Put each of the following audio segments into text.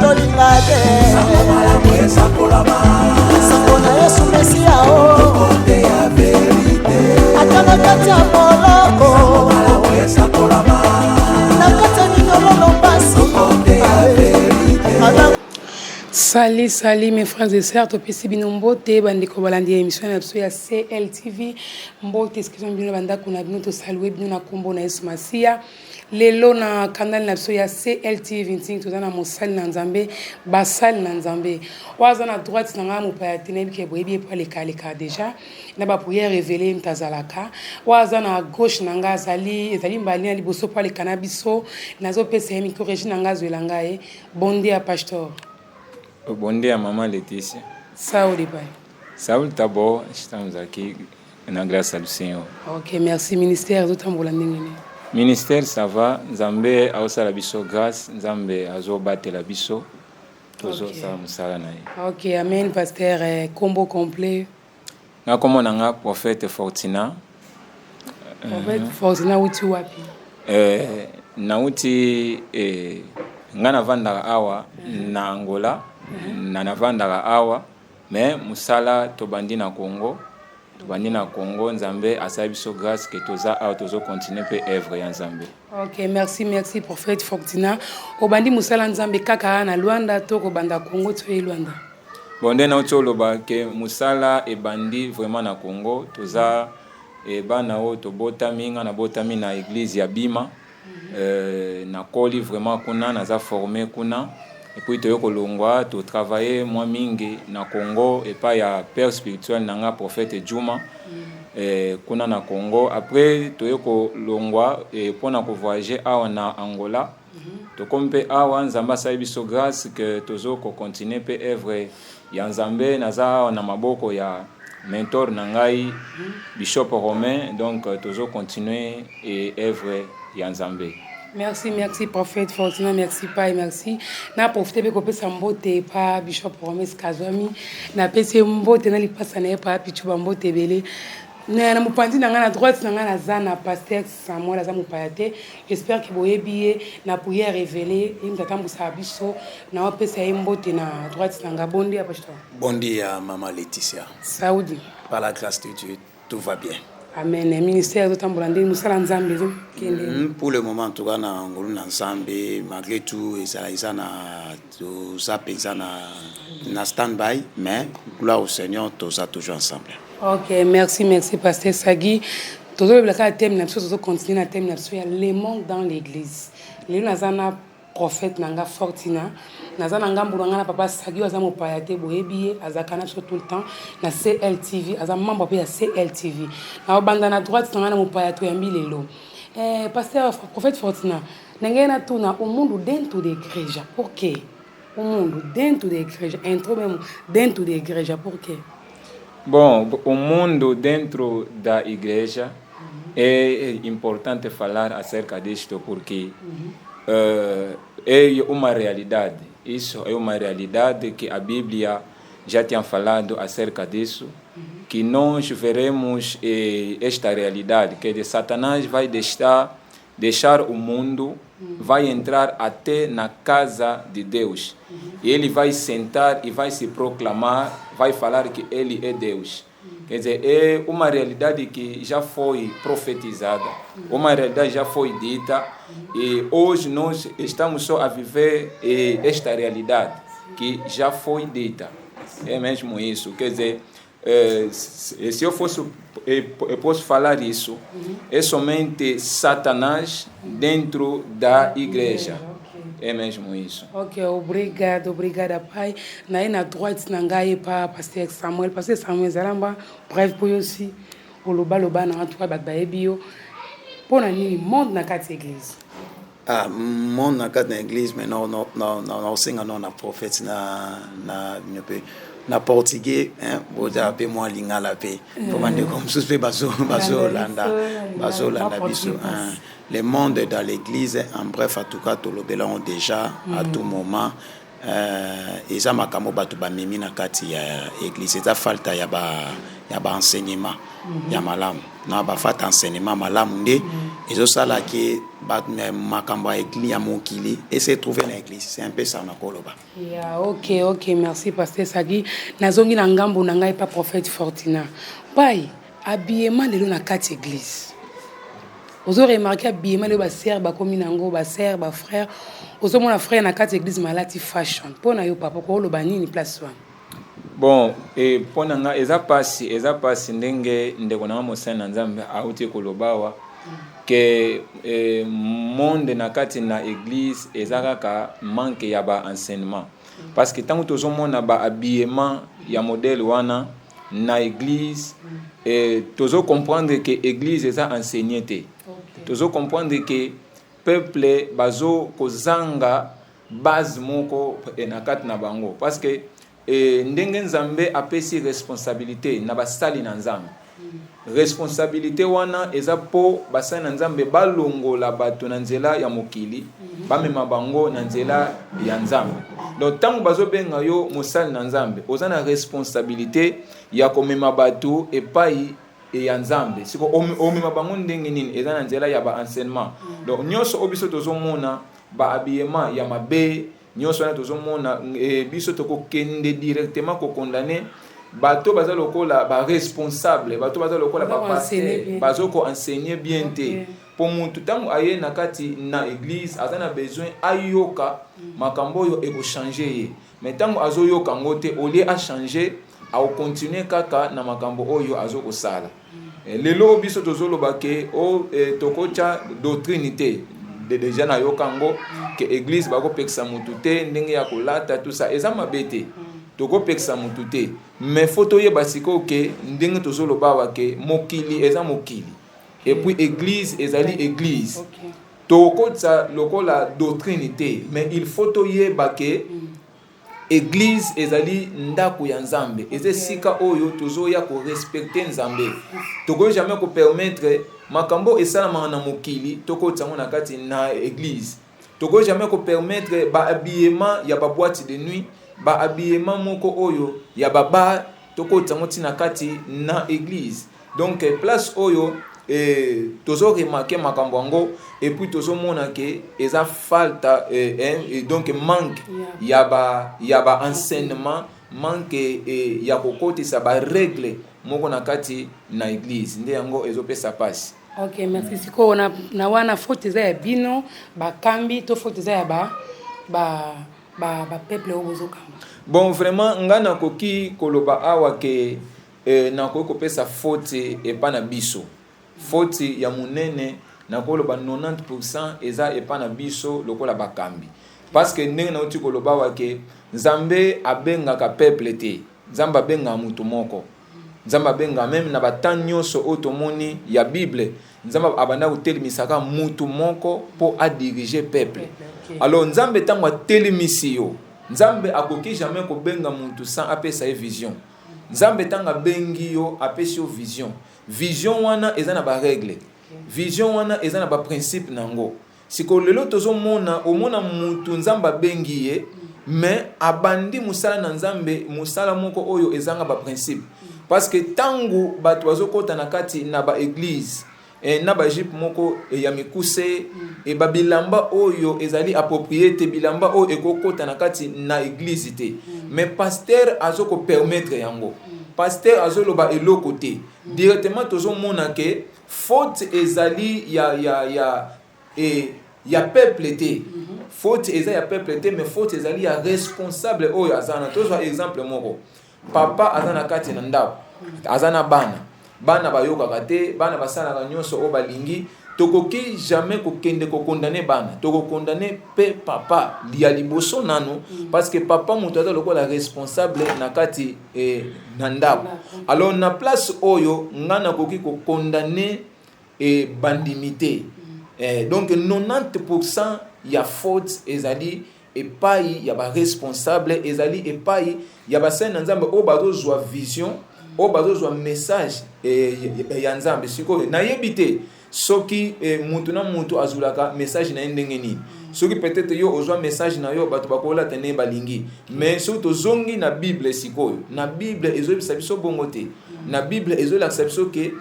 tolinga te sango na Yesu Mesia atanga kati ya moloko na kati ya minololo mpasi. Salut mes frères et sœurs, topesi bino mbote bandeko balandi émission na biso ya CLTV mbote excusez bino banda kuna bino to saluer bino na kombo na Yesu Masia lelo na canal na biso ya CLTV nting to na mosali na Nzambe basali na Nzambe waza na droite na nga mopaya tenebi ke boyebi pa le kaleka déjà na ba prière révéler mtazalaka waza na gauche na nga ezali mbali na liboso pa le cannabis nazo pesa micro Regine nga zwelanga bonde ya pasteur. Bonde ya Maman Laetitia. Saouli Bay. Saouli Tabo, estamos aqui na graça do Senhor. Ok, merci. Ministère d'Otambola Ningini. Ministère, ça va. Nzambe aosala biso grâce. Nzambe azobatela biso. Tozo sa musala na ye. Ok, amen. Pasteur, combo complet. Nga komo nanga prophète Fortina. Prophète Fortina uti wapi? Nauti nga navandaka awa na Angola. Na navandaka awa mais musala tobandi na Congo Nzambe asala biso grâce que toza awa tozo continuer pe œuvre ya Nzambe. Ok, merci prophète Fortina. Obandi musala Nzambe kaka na Luanda to ko banda Congo to Luanda. Bonde na utoloba ke musala ebandi vraiment na Congo toza bana o tobota minga na botami na église ya Bima na koli vraiment kuna naza formé kuna. Et puis toyo kolongwa to travailler moi mingi na Congo et pas ya père spirituel nanga prophète Juma kuna na Congo après toyo kolongwa et pona ko voyager awa na Angola to kompe awa Nzamba sa biso grâce que tozo ko continuer pe œuvre ya Nzambe naza na maboko ya mentor nangai Bishop Romain donc tozo continuer et œuvre ya Nzambe. Merci prophète Fortina, merci Pai, merci. Na profité be kopesa mbote pa Bishop Romain Kazwami, na pesi mbote na lipasa na pa pichu mbote bele. Na mupandi na nga na droite na nga na zana pasteur Samuel aza mupayate. J'espère que boyebiye na prière révéler imtatambusa biso na opesa mbote na droite na nga bondi ya pasteur. Bondi ya Maman Laetitia. Saoudi. Par la grâce de Dieu, tout va bien. Amen. Ministère d'Otambolandi, Moussala Nzambe. Pour le moment, tout na Angolu Nzambe, malgré tout, ça na stand-by, mais gloire au Seigneur, tout ça toujours ensemble. Ok, merci, Pasteur Sagui. Tout le thème, nous continuer à thème, les mondes dans l'église. Les nazana prophète nanga Fortina. Nazana ngambulanga papa Sagui aza mopayate boyebi azakana tout le temps na CLTV aza membre ya CLTV na banda na droite nanga mopayate ya milelo pasteur prophète Fortina nangena tuna o mundo dentro da igreja por quê o mundo dentro da igreja entrou mesmo dentro da igreja por quê bom o mundo dentro da igreja é importante falar acerca disto porque é uma realidade. Isso é uma realidade que a Bíblia já tinha falado acerca disso, que nós veremos esta realidade, que de Satanás vai deixar o mundo, vai entrar até na casa de Deus. E ele vai sentar e vai se proclamar, vai falar que ele é Deus. Quer dizer, é uma realidade que já foi profetizada, uma realidade já foi dita, e hoje nós estamos só a viver esta realidade que já foi dita. É mesmo isso. Quer dizer, se eu posso falar isso, é somente Satanás dentro da igreja. É mesmo isso. Ok, obrigada, pai. Na droite nangai pa pasteur Samuel Zalamba, bref pour aussi o loba na toi baebio. Pour nani monde na quatre église. Monde na quatre église mais non singa non na prophète na portugais boza pe moi lingala pe komande comme suspect bazo landa biso le monde dans l'église en bref en tout cas tout le belon déjà à tout moment eza makambo batu ba mimi na kati ya église eza falta ya ba enseignement ya malamu na ba fata enseignement malamu nde ezosala ke makambo ya église ya mokili essayer de trouver na église, c'est un peu ça na koloba. Yeah, ok, merci pasteur Sagi. Nazongi na ngambo na ngai pa prophète Fortina. Pai, habillement lelo na kati église. Ozo remarquer habillement le ba sœur ba komi nango ba sœur ba frère. Ozo mona frère na kati église malati fashion. Pona yo papa ko lo banini place wana. Bon, et pona nga eza pasi ndenge ndeko na mosana nzambe auti kolobawa que monde na kati na église ezaka manque ya ba enseignement parce que tant tozo mona ba habillement ya modèle wana na église et tozo comprendre que église eza enseigné te tozo comprendre que peuple bazo kozanga base moko na kati na bango parce que ndenge nzambe apesi responsabilité na basali na nzambe responsabilité wana eza po basali na nzambe balongola bato na nzela ya mokili bamema bango na nzela ya nzambe donc tango bazobenga yo mosali na nzambe oza na responsabilité ya komema bato epai ya nzambe siko omema bango ndenge nini eza na nzela ya ba enseignement donc nyonso obiso tozomona ba habillement ya mabe nyonso wana tozomona biso tokokende directement ko condamner bato baza lokola ba responsable bato baza lokola ba passer bazo ko enseigner bien te pour mutu tango aye na kati na église azana besoin ayoka makambo yo eko changer ye mais tango azoyoka ngote au lieu a changer a continuer kaka na makambo oyo azoko sala lelo biso tozoloba ke o tokocha doctrine te déjà na yokango que église bako peksa mutu te ndenge ya kolata tout ça eza mabete toko peksa mutu te mais photo ye basiko ke ndenge tozoloba wa ke mokili eza mokili et puis église ezali église toko tsa lokola doctrine te mais il faut to ye bake église ezali ndako ya nzambe eze sika oyo tozoya ko respecter nzambe toko jamais ko permettre makambo esalama na mokili toko tsango na kati na église toko jamais ko permettre ba habillement ya ba boîte de nuit ba habillement moko oyo ya baba toko tsango tina kati na église donc place oyo tozo remarquer makambo ngo et puis tozo mona ke eza falta et donc manque ya ba enseignement manque ya kokoti sa ba règle moko na kati na église nde yango ezopesa pasi. Ok, merci. Siko na wana faute za ya bino ba kambi to faute za ya ba peuple obozokamba. Bon vraiment ngana koki koloba awa ke na ko pesa faute epa na biso. Faute ya munene na koloba 90% eza epa na biso lokola bakambi. Parce que ndenge na uti koloba wa ke Nzambe abenga ka peuple te. Nzambe abenga mutu moko. Nzambe abenga même na batanyo so otomoni ya Bible. Nzambe abanda utelimisaka mutu moko po a diriger peuple. Alors Nzambe tango atelemisi yo. Nzambe akoki jamais ko benga mutu sans apesa vision. Nzambe tanga bengi yo apesi yo vision. Vision wana eza na ba règle. Vision wana eza na ba principe nango. Siko lelo tozomona omona mutu Nzamba bengi ye mais abandi musala na Nzambe musala moko oyo ezanga ba principe. Parce que tangu bato bazokota na kati na ba église na ba jipe moko ya mikuse e babilamba oyo ezali approprié te bilamba oyo ekokota na kati na église te mais pasteur azoko permettre yango pasteur azoloba eloko te directement tozomona ke faute ezali ya peuple te faute ezali ya peuple te mais faute ezali ya responsable oyo azana tozwa exemple moko papa azana kati na ndako azana bana bayokaka te bana basalaka nyonso oyo balingi tokoki jamais kokende kokondane bana tokokondane pe papa ya liboso nano parce que papa moto aza lokola responsable na kati na ndako alors na place oyo ngana koki kokondane bandimité donc 90% ya faute ezali epai ya ba responsable ezali epai ya ba saint nzambe o bazozwa vision o bazozwa message ya nzambe siko na yebite soki mutu na mutu azulaka message na ndenge nini soki peut-être yo ozwa message na yo bato bakola tene balingi mais soki tozongi na bible sikoyo na bible ezobisa biso bongo te na bible ezolakisa biso ke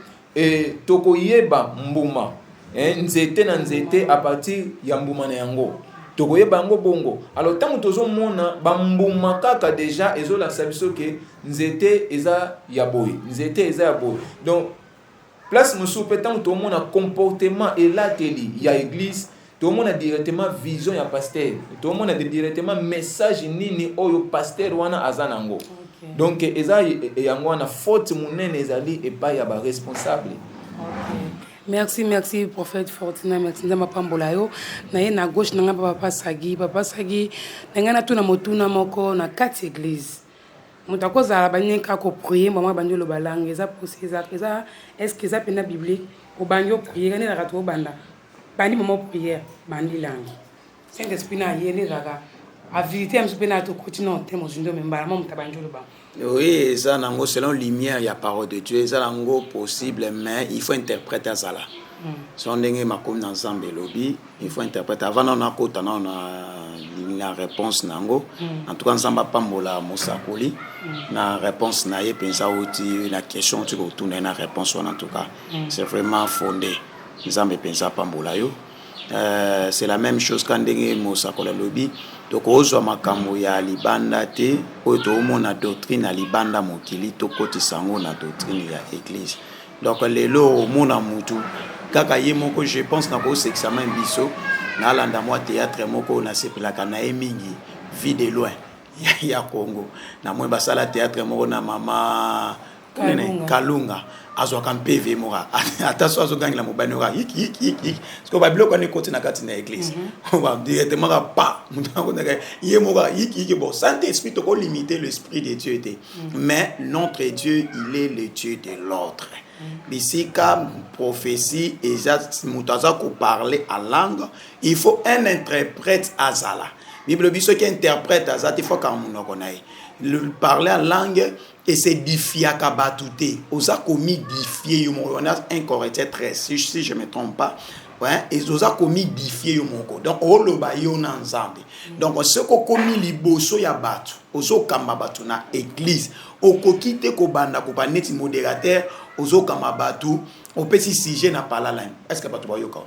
tokoyeba mbuma nzete na nzete à partir ya mbuma na yango tokoyeba yango bongo. Alors tant que tozomona bambuma kaka déjà ezolakisa biso ke nzete eza ya boye, nzete eza ya boye. Donc place mosusu mpe tant que tomona comportement elateli ya église, tomona directement vision ya pasteur, tomona directement message nini oyo pasteur wana aza nango. Donc eza yango wana faute munene ezali epai ya ba responsable. Merci prophète Fortina, merci nzamba pambola yo na ye na gauche na nga papa Sagi na nga na tuna motuna moko na kati église moto akozala banyeka ko prier mama bandelo balangue eza possible eza est-ce que eza pena biblique o banyo prier kana la to banda bandi mama prière bandi langue Saint Esprit na yele raga a vérité am pena to continue en termes de mbala mama tabanjolo ba. Oui, ça nango selon lumière, il y a parole de Dieu, ça nango possible, mais il faut interpréter ça là. Si on est makom ensemble lobby, il faut interpréter. Avant on a côté on a la réponse nango. En tout cas ensemble pas mola mosakoli. La réponse na ye pensa outi la question tu retourner la réponse en tout cas. C'est vraiment fondé. Ensemble pensa pas mola yo. C'est la même chose quand ndenge mosakola lobby. Donc ozwa makambo ya libanda te oto mona doctrine ya libanda mokili to koti sango na doctrine ya église. Donc lelo mona mutu kaka ye moko je pense na ko examen biso na landa moi théâtre moko na sepelaka na emingi vie de loin ya Congo na moi basala théâtre moko na mama Kalunga azwa kan PV mora attention azo gangela mobani ora yik parce que ba biloko ne côté na kati na église on va directement pas ye mora yik bon Saint-Esprit to ko limiter l'esprit de Dieu mais notre Dieu il est le Dieu de l'ordre. Bisika prophétie exact mutaza ko parler en langue il faut un interprète azala Bible biso qui interprète azat il faut ka munoko nae le parler en langue et c'est diffia kabatouté osa komi diffier yo on a un Corinthiens 13 si je me trompe pas ouais et osa komi diffier yo moko donc o lo ba yo na nzambe donc ce ko komi liboso ya batu ozo kamba batu na église o kokite ko banda ko paneti modérateur ozo kamba batu o petit sujet na parla langue est-ce que batu ba yoka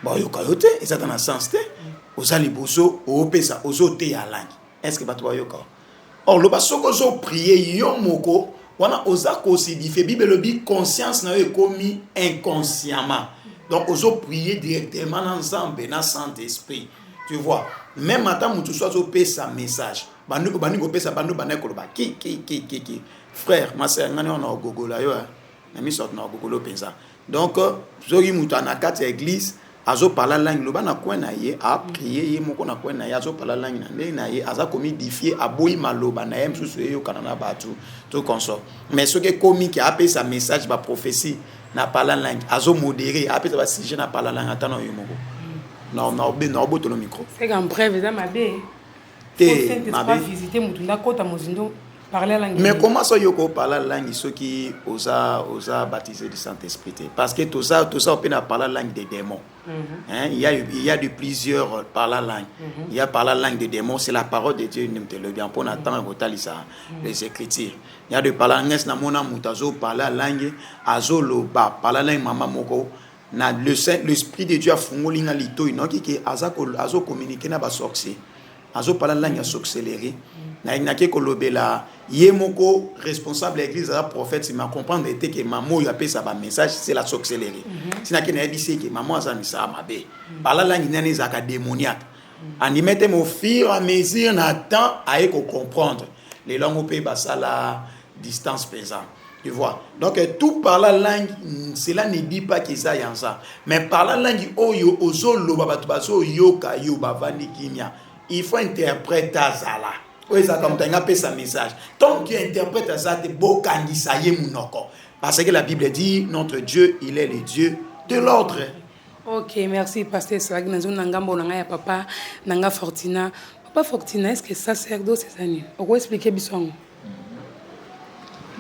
ba yoka yote et ça dans un sens te oza liboso o pesa ozo te ya langue est-ce que batu ba yoka. Or, le basoko zo prier yon moko, wana oza ko sidife Bible le bi conscience na yo commis inconsciemment. Donc ozo prier directement ensemble na Saint-Esprit. Tu vois, même matin mutu soit zo pe sa message. Bandu ko pe sa bandu baneko ba ki frère, ma sœur ngani on a gogola yo. Na mi sort na gogolo pensa. Donc zo yi mutu na kati église azo parla langue loba na kwa na ye a prier ye moko na kwa na ye azo parla langue na ye aza komi diffier aboyi maloba na ye msusu yo kanana batu to consort mais ce que komi qui a appelé sa message ba prophétie na parla langue azo modérer appelé ba sujet na parla langue atano yo moko non boto le micro c'est qu'en bref ça m'a bé te ma visiter mutunda kota mozindo parler langue. Mais comment ça yoko parler langue ceux qui osa baptisé du Saint-Esprit parce que tout ça on peut parler langue des démons. Hein, il y a de plusieurs parler langue. Il y a parler langue des démons, c'est la parole de Dieu n'imte le bien pour attendre ça les écritures. Il y a de parler langue na mona mutazo parler langue azolo ba parler langue mama moko na l'esprit de Dieu a fungolinga lito inoki ki azo communiquer na ba sorcier. Azo parler langue a s'accélérer. Na inake kolobela yemoko responsable église la prophète si m'a comprendre était que maman il appelle ça ba message c'est la s'accélérer sina ke na yebisi que maman azani ça mabe bala langi nani za ka démoniaque ani mette mo fur et à mesure na temps à ko comprendre les langues pe basala distance pesant tu vois donc tout par la langue cela ne dit pas que ça y en ça mais par la langue oyo ozolo babatu baso yoka yo bavandi kimia il faut interpréter ça là. Oui, ça comme tu as sa message. Tant que tu interprètes ça, tu es beau kangisa ye munoko. Parce que la Bible dit, notre Dieu, il est le Dieu de l'ordre. Ok, merci, pasteur Slag. Nous avons un papa, Nanga Fortina. Papa Fortina, est-ce que sacerdoce c'est ça? On peut expliquer bisong.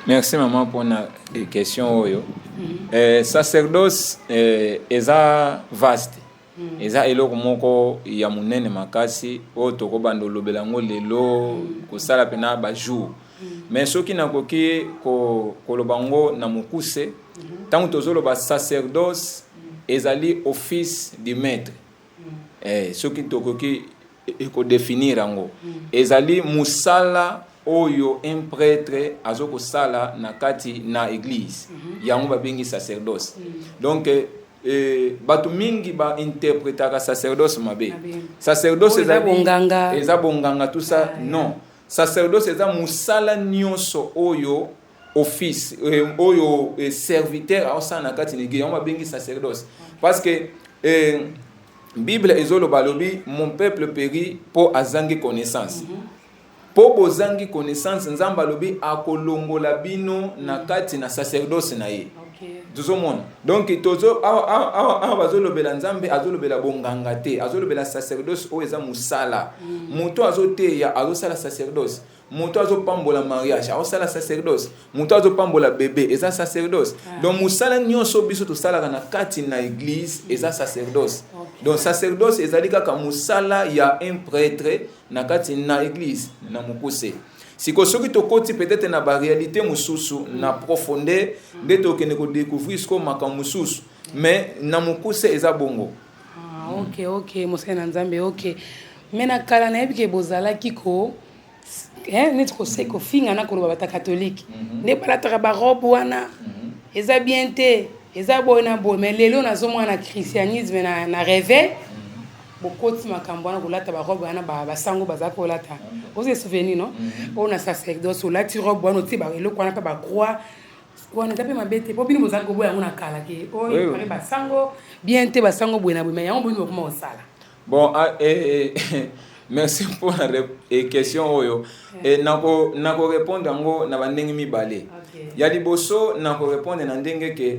Merci maman pour la question. Sacerdoce est vaste. Eza eloko moko ya munene makasi o toko bando lobelango lelo ko sala pena ba jour mais soki nakoki ko lobango na mukuse tango tozolo ba sacerdoce ezali office du maître. Ce qui tokoki eko définir yango. Ezali musala oyo un prêtre azoko sala na kati na église. Yango babengi sacerdoce. Donc batu mingi ba interprétaka sacerdoce mabe. Sacerdoce eza bonganga tout ça non. Sacerdoce eza musala nyonso oyo office oyo serviteur aosa na kati na église. Yango babengi sacerdoce. Parce que Bible ezoloba lobi mon peuple périt pour azangi connaissance. Po bozangi connaissance nzamba lobi akolongola bino na kati na sacerdoce na ye. Tuzomona. Donc tozo bazolobela nzambe azolobela bonganga te, azolobela sacerdoce o eza musala. Muto azoteya azosala sacerdoce. Muto azopambola mariage azosala sacerdoce. Muto azopambola bébé eza sacerdoce. Donc musala nyonso biso tosalaka na kati na église eza sacerdoce. Donc sacerdoce ezali kaka musala ya un prêtre na kati na église na mukuse. Siko soki tokoti peut-être na ba réalité mususu na profondeur nde tokende ko découvrir ce maka mususu mais na mukuse eza bongo. OK mosena nzambe OK. Mena kala na yebi ke bozala kiko neti ko seko finga na ko bata catholique. Ne balata ba robe wana eza bien te eza bona bo mais lelo nazomona christianisme na rêve bokoti makambo wana kolata ba robe wana ba sango bazaka kolata. Vous vous souvenez non? On a sacerdoce olati robe wana oti ba eloko wana pa ba croix wana tape mabete po bino bozaka ko boya ngona kala ke oyo pare ba sango bien te ba sango boyena boyena yango bino ko osala. Bon merci pour la question oyo. Nako répondre ngo na bandenge mibale. Ya liboso nako répondre na ndenge ke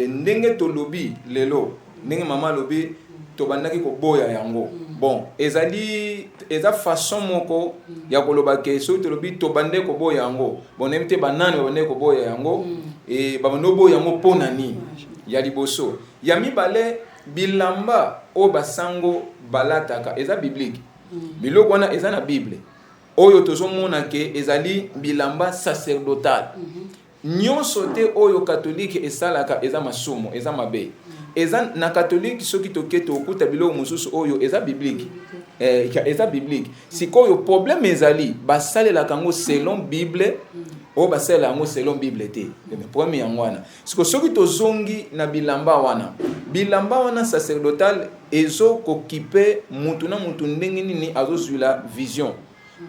ndenge to lobi lelo ndenge mama lobi to bandaki ko boya yango. Bon eza façon moko ya koloba ke so to lobi to bande ko boya yango. Bon nemte banane bande ko boya yango e ba no boya yango pona ni ya liboso. Ya mibale bilamba o basango balataka eza biblique. Biloko wana eza na Bible. Oyo tozomona ke ezali bilamba sacerdotal. Nyonso te oyo catholique esalaka eza masumo eza mabe. Eza na catholique soki toketo okuta biloko mususu oyo eza biblique. Eza biblique. Sikoyo problème ezali basalela kango selon Bible o basala yango selon Bible te. Premier yango wana. Siko soki tozongi na bilamba wana sacerdotal ezo kokipe mutu na mutu ndenge nini azozwila vision.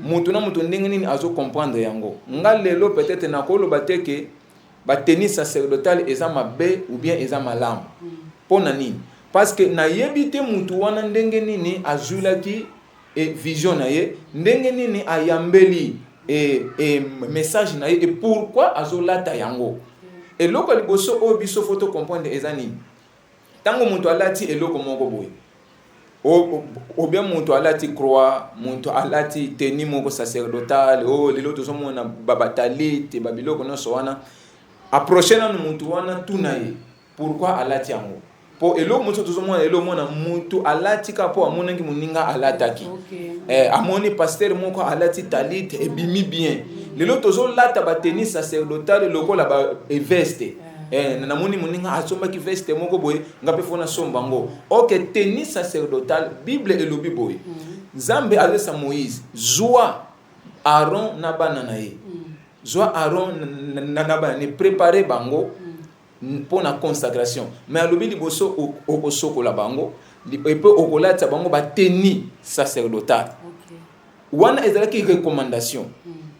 Mutu na mutu ndenge nini azo comprendre yango. Nga lelo peut-être na koloba te ke ba tennis sacerdotal eza mabe ou bien eza malamu. Pona nini? Parce que na yebite mutu wana ndenge nini azulaki vision na ye, ndenge nini ayambeli message na ye et pourquoi azolata yango. Eloko liboso o biso photo comprendre eza nini? Tango mutu alati eloko moko boye. O bien mutu alati croix, mutu alati teni moko sacerdotal, lelo tozomona babatalite babiloko no so wana. Approcher na mutu wana tunaye. Pourquoi alati yango? Po elo mutu tozomona elo mona mutu alati ka po amonangi muninga alataki. Amoni pasteur moko alati talit et bimi bien. Lelo tozo lata ba tennis sacerdotal lokola ba veste. Na moni muninga asomba ki veste moko boye ngape fona somba ngo. OK tennis sacerdotal Bible elobi boye. Nzambe alesa Moïse zwa Aaron na banana ye. Zwa Aaron na bana ne préparer bango pour la consacration. Mais alobi liboso okosoko la bango et peu okolata bango ba tennis sacerdotal. Wana ezalaki recommandation.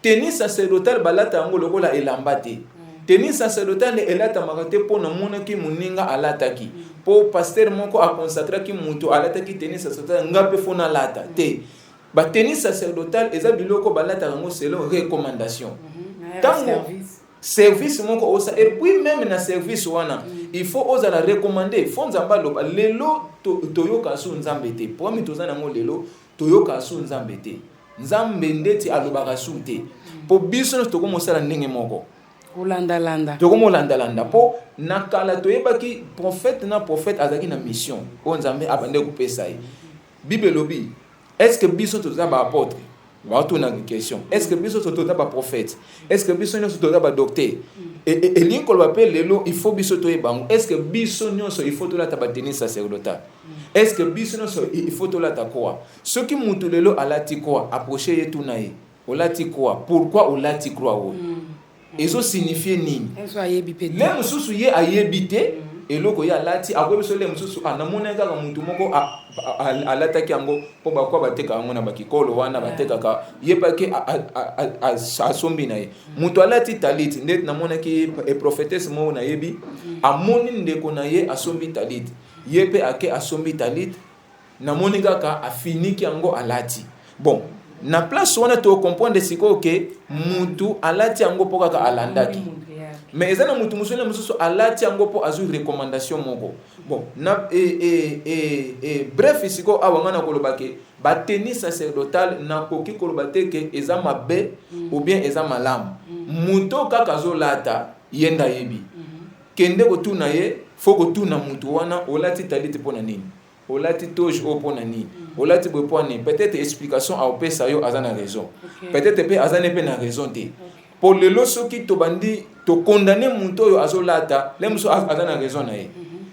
Tennis sacerdotal balata yango lokola elambate. Tennis sacerdotal elata makate po na monaki muninga alataki. Po pasteur moko a consacraki mutu alataki tennis sacerdotal ngape fona lata te. Ba tennis sacerdotal eza biloko balata yango selon recommandation. Tango service moko osa et puis même na service wana il faut osa la recommander fo nzamba loba lelo toyoka su nzambe te promi tozana ngo lelo toyoka su nzambe te nzambe ndeti alobaka su te po biso to ko mosala ndenge moko Landa. Tokomo landa po nakala toyebaki prophète na prophète azaki na mission o nzambe abande ko pesa. Bible lobi est-ce que biso toza ba apôtre Bato na question. Est-ce que biso to tota ba prophète? Est-ce que biso nyonso tota ba docteur? Et l'incol va appeler lelo il faut biso to ebango. Est-ce que biso nyonso il faut to la ta tenir sacerdotal? Est-ce que biso nyonso il faut to la ta quoi? Ce qui mutu lelo alati quoi? Approcher yetu na ye. Olati quoi? Pourquoi olati croix o? Eso signifie nini? Eso ayebi pete. Le mususu ye ayebite eloko ya lati akwebiso le mususu anamona kaka muntu moko alataki yango po bakwa bateka yango na bakikolo wana bateka ka yebaki asombi na ye muntu alati talit ndeti namona ki prophétesse mo na yebi amoni ndeko na ye asombi talit yepe ake asombi talit namoni kaka afiniki yango alati bon na place wana to comprendre siko ke muntu alati yango po kaka alandaki mais ezana mutu musuna mususu alati yango po azu recommandation moko bon na bref siko awangana kolobake ba tennis sacerdotal na koki kolobate ke eza mabe ou bien eza malamu muto kaka zo lata yenda yebi kende ko tuna ye foko tuna mutu wana olati talite pona nini olati toje o pona nini olati bo pona peut-être explication a opesa yo azana raison peut-être pe azana pe na raison te pour le loso qui to bandi to condamner muto yo azolata le muso azana raison na ye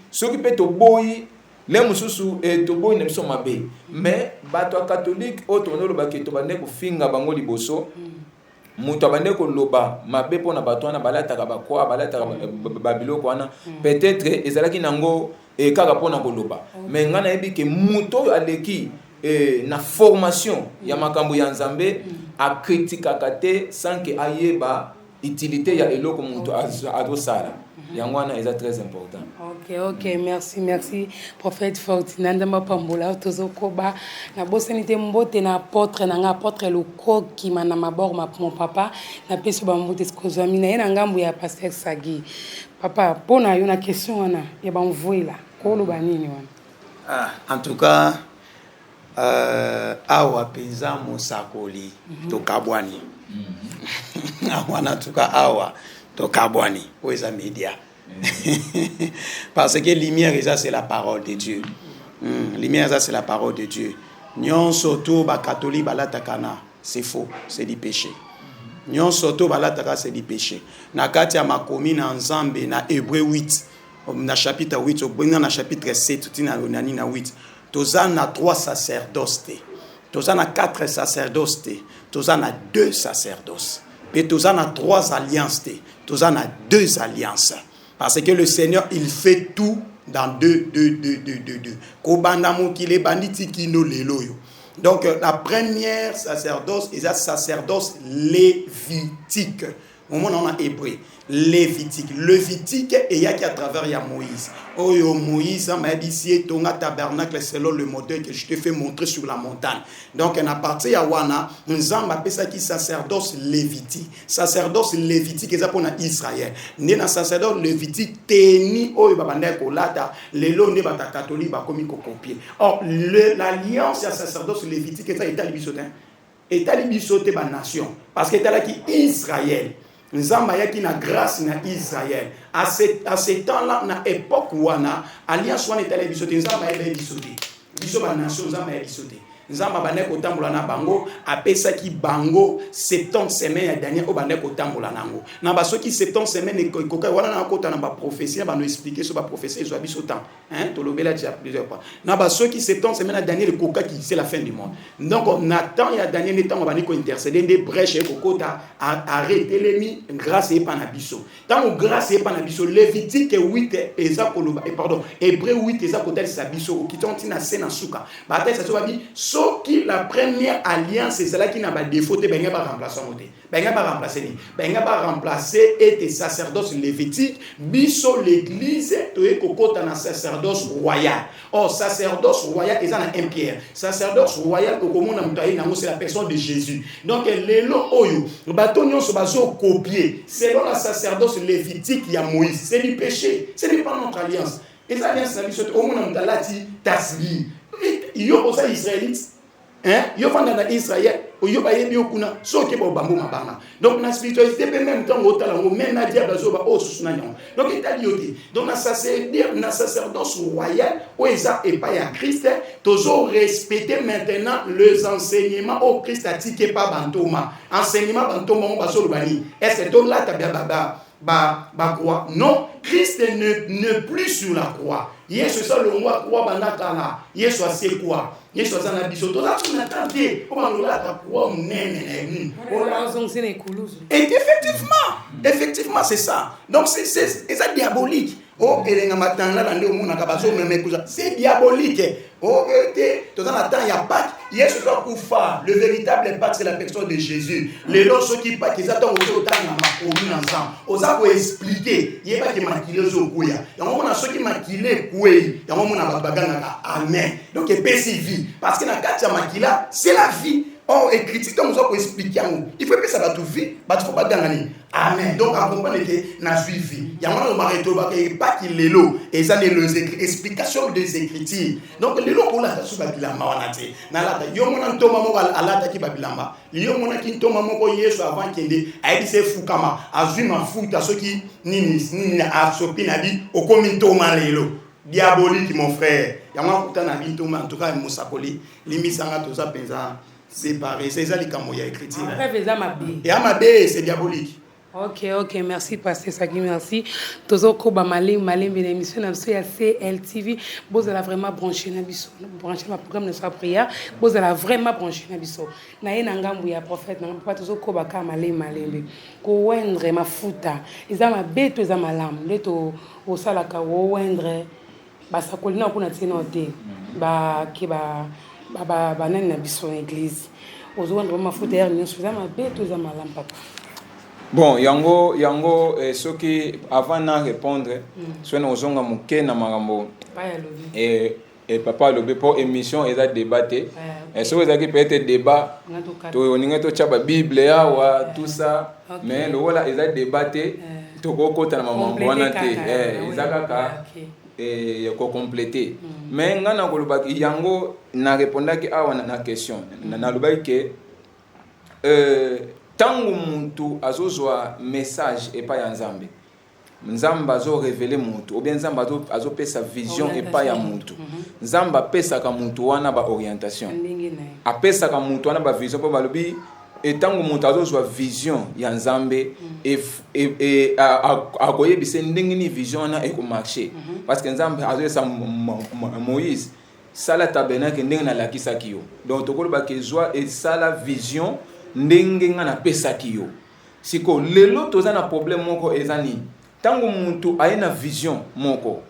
so qui peut to boyi le mususu to boyi na biso mabe mais bato catholique o to no loba ke to bande ko finga bango liboso muto bande ko loba mabe pona bato wana balata ka bakwa balata babiloko wana peut-être ezalaki nango kaka pona ko loba mais ngana yebi ke muto aleki na formation ya makambo ya Nzambe a kritikaka te sans que ayeba utilité ya eloko muntu adosara yangwana est très important. Ok, merci prophète Fortinand Mapambola tozokoba na bosenite mbote na apôtre loko ki mana mabor mon papa na peso ba mbote skozami na yena ngambu ya pasteur Sagi papa pona yo na question wana ya ba mvoila ko lo banini wana en tout cas awa penza mosakoli tokabwani awana tuka awa tokabwani oza media parce que lumière ça c'est la parole de Dieu lumière ça c'est la parole de Dieu nyon soto ba catholique balatakana c'est faux c'est du péché nyon soto balataka c'est du péché na kati ya makomi na Nzambe na Hébreu 8 na chapitre 8 obwenga na chapitre 7 tina nani na 8 tozana na 3 sacerdoces tozana na 4 sacerdoces tozana na 2 sacerdoces et tozana na 3 alliances tozana na 2 alliances parce que le Seigneur il fait tout dans 2 kobanda mokile banditi kino lelo yo. Donc la première sacerdoce est la sacerdoce lévitique. Au moment on a hébreu Lévitique et y a qui à travers ya Moïse. Oh yo Moïse m'a dit si ton tabernacle selon le modèle que je te fais montrer sur la montagne. Donc en a partir ya wana nzamba appelle ça qui sacerdoce lévitique. Sacerdoce lévitique et ça pour Israël. Né na sacerdoce lévitique teni oh babanda ko lata lelo ne bata catholique ba komi ko copier. Or l'alliance ya sacerdoce lévitique ça est à libisotin. Et à libisoté ba nation parce que là qui Israël Nzamba yaki na grâce na Israël. À ce temps-là, na époque wana, alliance wana etale bisote, nzamba ebe bisote. Biso ba nation nzamba ebe bisote. Nzamba bane ko tambola na bango, apesa ki bango 70 semaines ya dernier o bane ko tambola nango. Na ba soki 70 semaines ko wana na kota na ba prophétie ba no expliquer so ba prophétie so biso temps. Hein, to lobela déjà plusieurs fois. Na ba soki 70 semaines ya dernier le koka qui c'est la fin du monde. Donc on attend ya dernier temps on va ko intercéder des brèches ko kota arrêter l'ennemi grâce et pas na biso. Tant grâce et pas na biso Lévitique 8 eza koloba pardon, Hébreu 8 eza kotel sa biso ki tonti na sena suka. Ba ta ça va dire so qui la première alliance c'est celle qui n'a pas défaut de benga ba remplacer moté. Benga ba remplacer ni. Benga ba remplacer et sacerdoce lévitique biso l'église to e kokota na sacerdoce royal. Oh sacerdoce royal eza na un Pierre. Sacerdoce royal ko komona mutayi na c'est la personne de Jésus. Donc lelo oyo bato nyonso bazo copier selon la sacerdoce lévitique il y a Moïse. C'est du péché. Ce n'est pas notre alliance. Et ça alliance na biso au mona mutalati tasbi. Yo osa israélite yo vanda na Israël yo ba yebi okuna so ke ba bambo mabanga donc na spiritualité même temps otala même na diable zo ba o susuna nyon donc itali yote donc na sacerdoce royal o eza et pas ya Christ toujours respecter maintenant les enseignements au Christ a tiqué pas bantoma enseignement bantoma on ba so bani est-ce que là tabia ba croix non Christ ne plus sur la croix Yesu ça le roi croix bandakala Yesu c'est quoi Yesu ça na biso to là on attend on va nous la croix nene et effectivement c'est ça donc c'est ça diabolique oh elenga matanga la ndio mona kabazo meme kuza c'est diabolique oh te dans la temps il y a pas Yesu doit kufa le véritable Pâques c'est la personne de Jésus les lots qui pas qu'ils attendent au temps na makomi ensemble oza ko expliquer yeba ki makile zo kuya yango mona ceux qui makile kuyi yango mona babaganga amen donc et vie parce que na kati ya makila c'est la vie. Oh, écrit, donc nous allons expliquer. Il faut que ça va tout vite, il faut pas gagner. Amen. Donc, à comprendre que n'a suivi. Il y a un moment où pas qu'il est là. Et ça, les explications des Écritures. Donc, les lots pour la sous Babilamba, on a dit. Nalata, yo mon antoma mo alata ki Babilamba. Yo mon qui toma mo ko Yesu avant qu'il ait dit c'est fou kama. Azuma fou ta ceux qui ni a sopi na bi au komintoma lelo. Diabolique mon frère. Il y a un moment où t'as na toma en tout cas Moussakoli, limisanga tout ça pensa. C'est pareil, c'est ça les camoya écrits. Et Amabé, c'est diabolique. Ok, merci Pasteur Saki, merci. Tozoko ba malin bien émission na biso ya CLTV. Vous allez vraiment brancher na biso, brancher ma programme de sa prière. Vous allez vraiment brancher na biso. Na ye ngambu ya prophète na pas tozoko ba ka malin. Ko wendre mafuta. Iza mabeto iza malamu. Leto osala ka wendre ba sakolina kuna tsina ote. Ba ke ba nani na biso église ozowandra mafuta ya nyonso za mabeto za malamu papa. Bon yango soki avant na répondre soki ozonga moke na makambo et papa lobi pour émission eza débatté et soki ezalaki peut-être débat toninga totya babible awa tout ça mais lokola eza débatté tokokota na mamambo wana te eza kaka et ko compléter mais ngana ko lobaki yango na répondaki awa na question na lobaki que tango muntu azozwa message et pas ya nzambe nzambe azo révéler muntu ou bien nzambe azo pesa vision et pas ya muntu nzambe pesa ka muntu wana ba orientation apesa ka muntu wana ba vision po balobi et tango muntu azozwa vision ya nzambe et akoyebisa ndenge ni vision na eko marcher parce que nzambe azoyesa Moïse sala tabernacle ndenge na lakisaki yo donc tokoloba ke zwa et sala vision ndenge nga na pesaki yo siko lelo toza na problème moko ezani tango muntu ayena vision moko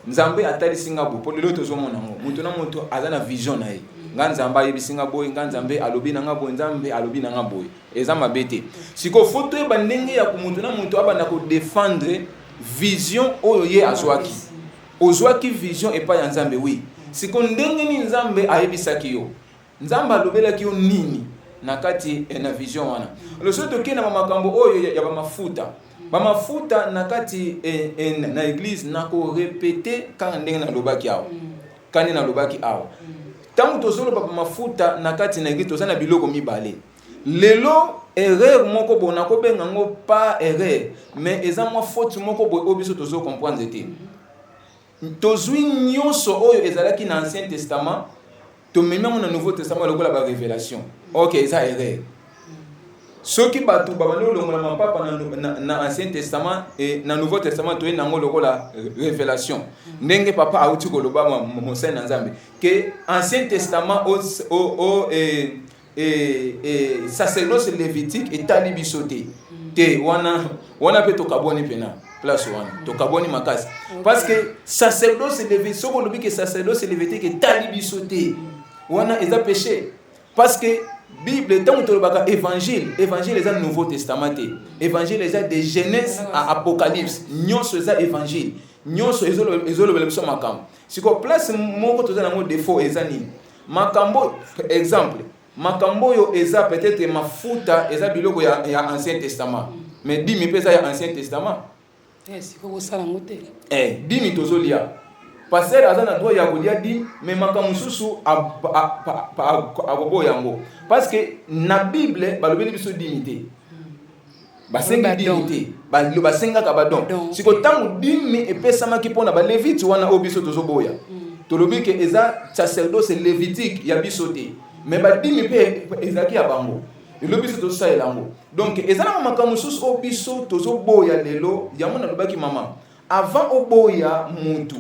nzambe atalisinga bo po lelo tozomona ngo muntu na muntu azana vision na ye nganzamba yebisinga boy nganzambe alobi na ngabo nzambe alobi na ngabo eza mabete siko foto e bandenge ya kumuntu na muntu abana ko défendre vision oyo ye azwaki ozwaki vision e pa ya nzambe oui siko ndenge ni nzambe ayebisaki yo nzambe alobelaki yo nini na kati na vision wana le soto ke na makambo oyo ya ba mafuta na kati na église na ko répéter quand ndenge na lobaki awo kandi na lobaki awo tango tozolo ba mafuta na kati na église tozana biloko mibale lelo erreur moko bona ko benga ngo pas erreur mais eza mo faute moko bo obiso tozo comprendre te tozwi nyonso oyo ezalaki na Ancien Testament to même na Nouveau Testament lokola ba révélation OK eza erreur soki batu babano longola papa na Ancien Testament et na Nouveau Testament to nango lokola révélation ndenge papa auti ko loba mo sen nzambe que Ancien Testament sacerdoce lévitique et talibisoté te wana pe to kaboni pena place wana to kaboni makasi parce que sacerdoce lévitique soko lobi que sacerdoce lévitique et talibisoté wana eza péché parce que Bible tant que le évangile est un Nouveau Testament évangile est de Genèse à Apocalypse nyonso eza évangile nyonso ezolo belebso makambo siko place moko toza na mo défaut ezani makambo exemple makambo yo eza peut-être mafuta eza biloko ya Ancien Testament mais dimi pesa ya Ancien Testament siko ko sala ngote dimi tozolia pasteur aza na droit ya kolia dîme mais makambo mosusu akoboya yango parce que na bible balobeli biso dîme te basengi dîme te basengaka badon siko ntango dîme epesamaki mpona balevite wana oyo biso tozoboya tolobi ke eza sacerdoce lévitique ya biso te mais badîme mpe ezalaki ya bango lelo biso tozosalela yango donc eza na makambo mosusu oyo biso tozoboya lelo yango nalobaki mama avant oboya mutu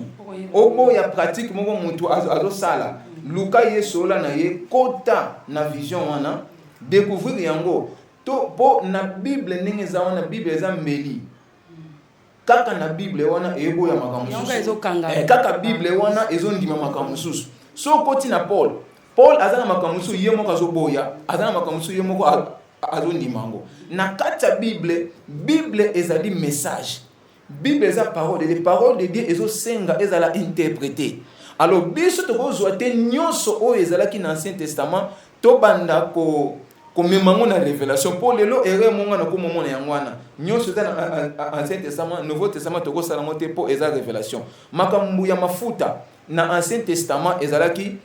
oboya pratique moko mutu azosala luka ye sola na ye kota na vision wana découvrir yango to po na bible ndenge eza wana bible eza mbeli kaka na bible wana eboya makambo mosusu kaka bible wana ezondima makambo mosusu so koti na Paul aza na makambo mosusu ye moko azoboya aza na makambo mosusu ye moko azondima yango na kati ya bible ezali message Bible eza parole, les paroles de Dieu ezosenga ezala interpréter. Alors biso tokozwa te nyonso oyo ezalaki na Ancien Testament to banda ko memango na révélation pour lelo ere monga na ko momona yango wana nyonso eza na Ancien Testament Nouveau Testament tokosala ngo te po eza révélation makambu ya mafuta na Ancien Testament ezalaki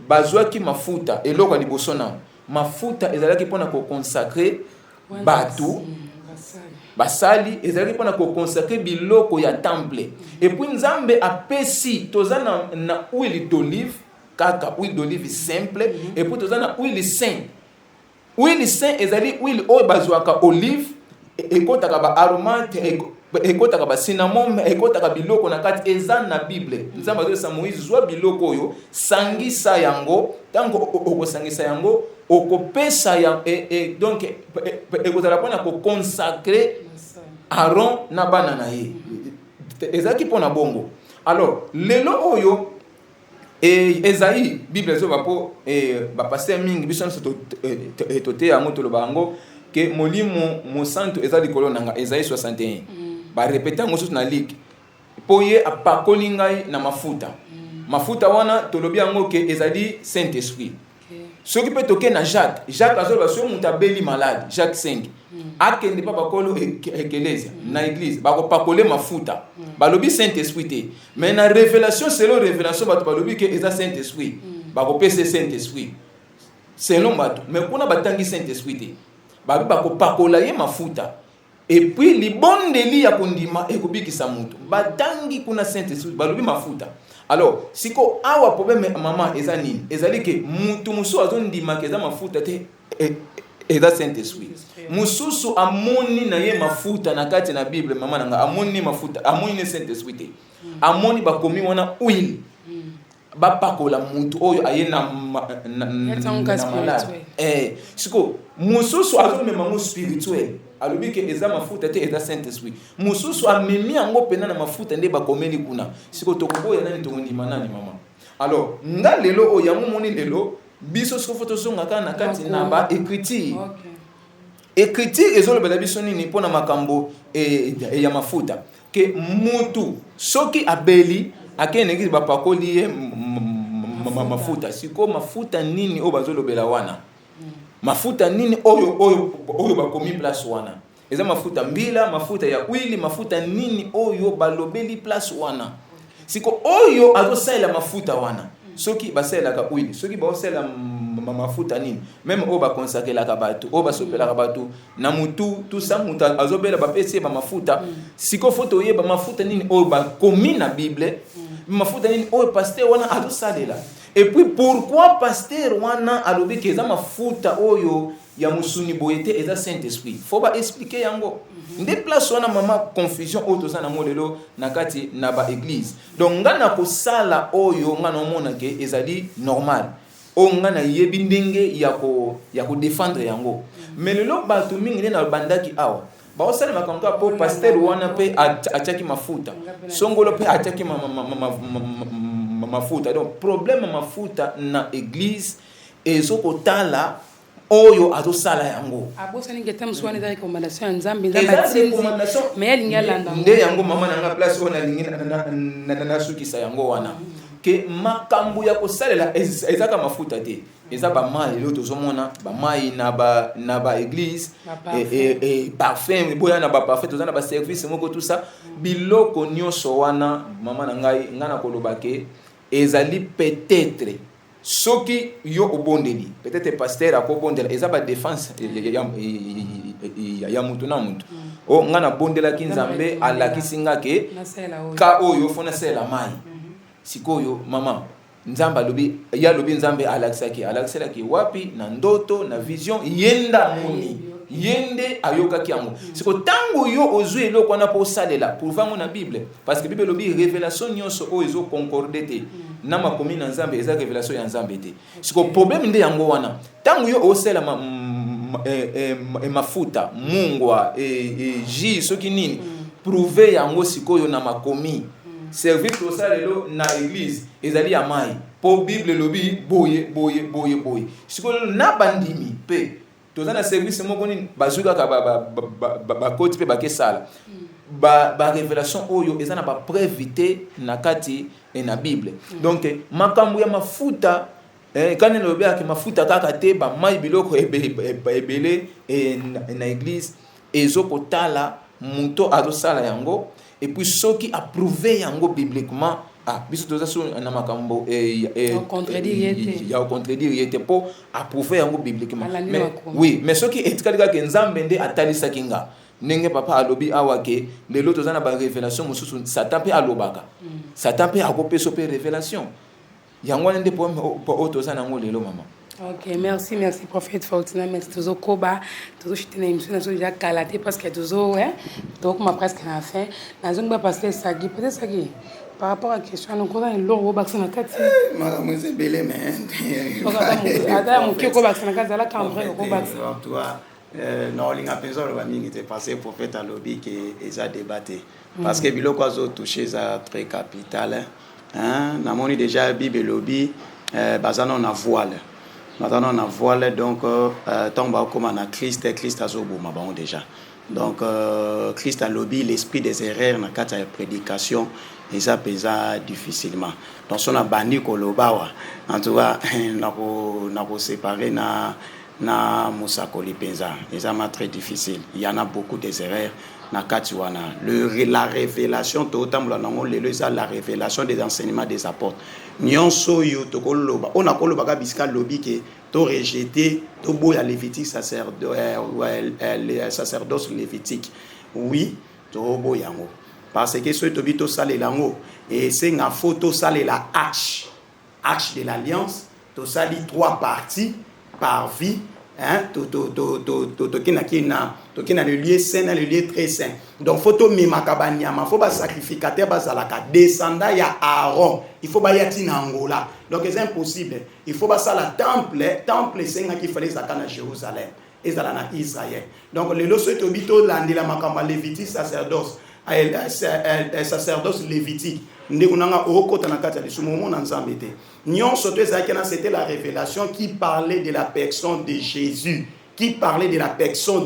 bazwaki mafuta eloko liboso na mafuta ezalaki pona ko consacrer batu basali ezalaki pona ko consacrer biloko ya temple et puis nzambe apesi toza na huile d'olive kaka huile d'olive simple et puis toza na huile saint ezali huile oyo bazwaka olive ekotaka ba aromate ekotaka ba cinnamon ekotaka biloko na kati eza na bible nzambe azolesa Moïse zwa biloko oyo sangisa yango tango okosangisa yango okopesa ya donc ekozala pona ko consacrer Aaron na bana na ye ezaki pona bongo alors lelo oyo Esaïe bible zo bapo ba pasteur mingi biso tote yango toloba yango ke molimo mosanto ezali likolo nanga Esaïe 61 ba répéter ngo na ligue po ye apakoli ngai na mafuta wana tolobi yango ke ezali Saint Esprit soki pe toke na Jacques azoloba so mutu abeli malade Jacques 5 akende pa bakolo eklezia na église bakopakole mafuta balobi Saint Esprit te mais na révélation selon révélation bato balobi ke eza Saint Esprit bakopesa Saint Esprit selon bato mais kuna batangi Saint Esprit te bakopakola ye mafuta et puis libondeli ya kondima ekobikisa mutu batangi kuna Saint Esprit balobi mafuta. Alors siko awa problème mama eza nini ezali ke mutu musu azondima ke eza mafuta te eza Saint Esprit mususu amoni na ye mafuta na kati na Bible mama nanga amoni mafuta amoni Saint Esprit te amoni bakomi wana huile bapakola mutu oyo aye na malade siko mususu azomema mu spirituel alobi ke eza mafuta te eza Saint Esprit mususu amemi yango pena na mafuta nde bakomeli kuna siko tokoboya nani tokondima nani mama. Alors nga lelo oyo yango moni lelo biso siko foto zonga kana na kati na ba écriture ezolobela biso nini pona makambo ya mafuta ke mutu soki abeli akene bapakoli ye mafuta siko mafuta nini oyo bazolobela wana mafuta nini oyo bakomi place wana eza mafuta mbila mafuta ya huile mafuta nini oyo balobeli place wana siko oyo azosalela mafuta wana soki baselaka huile soki baosela mafuta nini même oyo bakonsakelaka bato oyo basopelaka bato na mutu tout ça mutu azobela bapesi ba mafuta siko foto oyeba mafuta nini oyo bakomi na Bible mafuta nini oyo pasteur wana azosalela. Et puis pourquoi pasteur wana alobi ke eza mafuta oyo ya musuni boyete eza Saint Esprit faut ba expliquer yango nde place wana mama confusion oyo tozana molelo na kati na ba église donc ngana ko sala oyo ngana omona ke ezali normal o ngana yebi ndenge ya ko défendre yango mais lelo bato mingi na bandaki awa ba osala makambo po pasteur wana pe achaki mafuta songolo pe achaki mafuta donc problème mafuta na église ezokotala oyo azosala yango abosani ngeta mswana za recommandation nzambe nzambe mais yalinga landa nde yango mama nanga place ona lingi na sukisa yango wana ke makambo ya kosalela ezaka mafuta te eza bamai lelo tozomona bamai na ba église et parfum boya na ba parfum toza na ba service moko tout ça biloko nyonso wana mama na ngai ngana koloba ke ezali peut-être soki yo obondeli peut-être pasteur akobondela eza ba défense ya mutu na mutu o ngana bondelaki nzambe alakisi nga ke ka oyo fona sela mai sikoyo mama nzambe alobi ya lobi nzambe alakisaki wapi na ndoto na vision yenda moni yende ayokaki yango siko tango yo ozwi eloko wana po salela pour vango na bible parce que bible lobi révélation nyonso o ezo concordé te na makomi na nzambe eza révélation ya nzambe te siko problème nde yango wana tango yo osela mafuta mungwa ji soki nini prouver yango sikoyo na makomi servir tosalelo na église ezali ya mai po bible lobi boye sikoyo na bandimi pe toza na service moko nini bazuka ka ba koti pe bakesala ba révélation oyo eza na ba preuve na kati na bible donc makambo ya mafuta quand on obéit à mafuta kaka te ba mai biloko ebele na église ezokotala muto azosala yango et puis soki approuvé yango bibliquement biso toza so na makambo contredire yete po approuvé yango bibliquement mais oui mais soki etikali ke nzambe nde atalisaki nga ndenge papa alobi awa ke lelo toza na ba révélation mosusu satan pe alobaka satan pe akopesa pe révélation yango nde po toza nango lelo mama. Ok, merci prophète Fortuna, merci toujours Koba, toujours je t'ai émission, toujours déjà calaté parce que toujours donc ma presque à la fin, la zone va passer ça qui peut-être ça qui par rapport à la question donc on a le lourd bac na kati madame c'est belé mais ada mon kiko bac na kati là quand vrai ko bac toi non linga penzo le bani était passé prophète à lobby qui a débatté parce que biloko azo toucher ça très capital hein na moni déjà bible lobby bazana na voile. Maintenant on a voile donc tant bas comme on a Christ a zoboma bon déjà donc Christ a lobby l'esprit des erreurs na kata ya prédication et ça pesa difficilement donc on a bandi kolobawa en tout cas na ko séparer na musakoli penza et ça m'a très difficile il y en a beaucoup des erreurs na kati wana la révélation totambola nango lelo ça la révélation des enseignements des apôtres nyonso yo tokoloba on a koloba ka bisika lobi ke to rejeter to boya lévitique sacerdoce lévitique oui to boyango parce que ce to bito sale lango et c'est nga photo sale la arche de l'alliance to sali 3 parties par vie hein tokina le lieu saint le lieu très saint donc photo mimakabanyama faut ba sacrificateur bazalaka descendant ya Aaron il faut ba yati na Angola donc c'est impossible il faut ba ça la temple senga qui fallait ça na Jérusalem et ça na Israël donc le loso to bito landela makamba lévitique sacerdoce lévitique ndekuna okota na kati ya lisumo na nzambe te nyonso to ezakena c'était la révélation qui parlait de la personne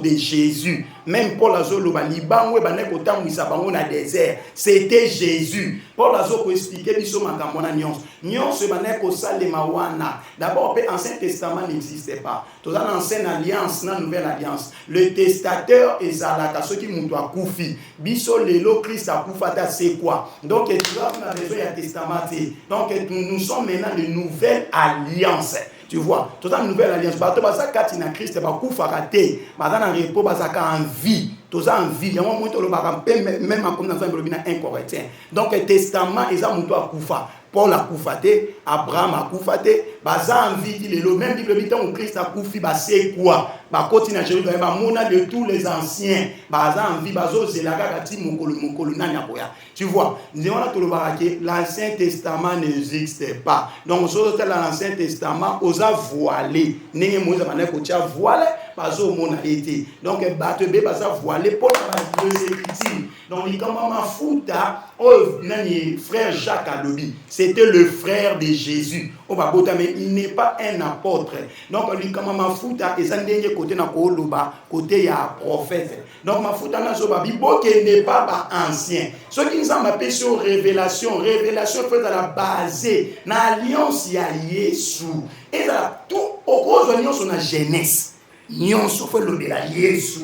de Jésus même Paul azoloba libango baneko tamwisa bango na désert c'était Jésus Paul azoko expliquer biso makambo na nyonso baneko salema wana d'abord le Ancien Testament n'existait pas dans l'ancienne alliance na nouvelle alliance le testateur ezalaka soki mutu akufi biso lelo Christ akufata c'est quoi donc tu as besoin d'un testament donc nous sommes maintenant de nouvelle alliance. Tu vois, toute la nouvelle alliance, bato baza kati na Christ ba kufaka te, baza na repos baza ka en vie, toza en vie, yango moto lo ba même comme dans un bina incorrect. Donc le testament eza moto akufa, Paul akufate, Abraham akufate, baza en vie le même Bible bitan Christ akufi ba c'est quoi? Ba continue à Jérusalem ba mona de tous les anciens, baza en vie bazo zelaka kati mokolo nanya boya. Tu vois, nous avons tout le barake, l'Ancien Testament n'existait pas. Donc sur l'Ancien Testament osa voilé, nenge moza baneko tia voilé, bazo mona été. Donc batebe baza voilé pour la deux écritures. Donc il comment mafuta oh nani frère Jacques Alobi, c'était le frère de Jésus. au babota, mais il n'est pas un apôtre. Donc, lui, comme mafuta, et ça n'est côté na koloba, côté ya prophète. Donc, mafuta na so babi, qui n'est pas ancien. Ce qui nous a appelé sur révélation, révélation fait à la base, na alliance ya Yesu. Et là, tout au gros alliance on a jeunesse. Nyonso faut lobela Yesu.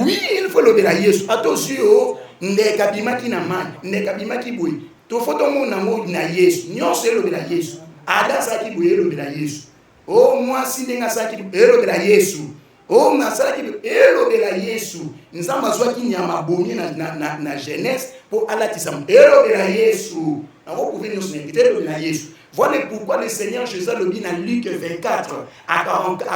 Oui, il faut lobela Yesu. Attention, ndeka bimaki na man, ndeka bimaki boy. To foto mo na mo na Yesu. Nyonso lobela Yesu. Ada saki boy lobela Yesu. Oh moi si ndenga saki lobela Yesu. Oh na saki lobela Yesu. Nzamba zwaki nyama bomi na jeunesse pour alatisa lobela Yesu. Na ko pouvez nous inviter lobela Yesu. Voilà pourquoi le Seigneur Jésus a dit dans Luc 24, à 41,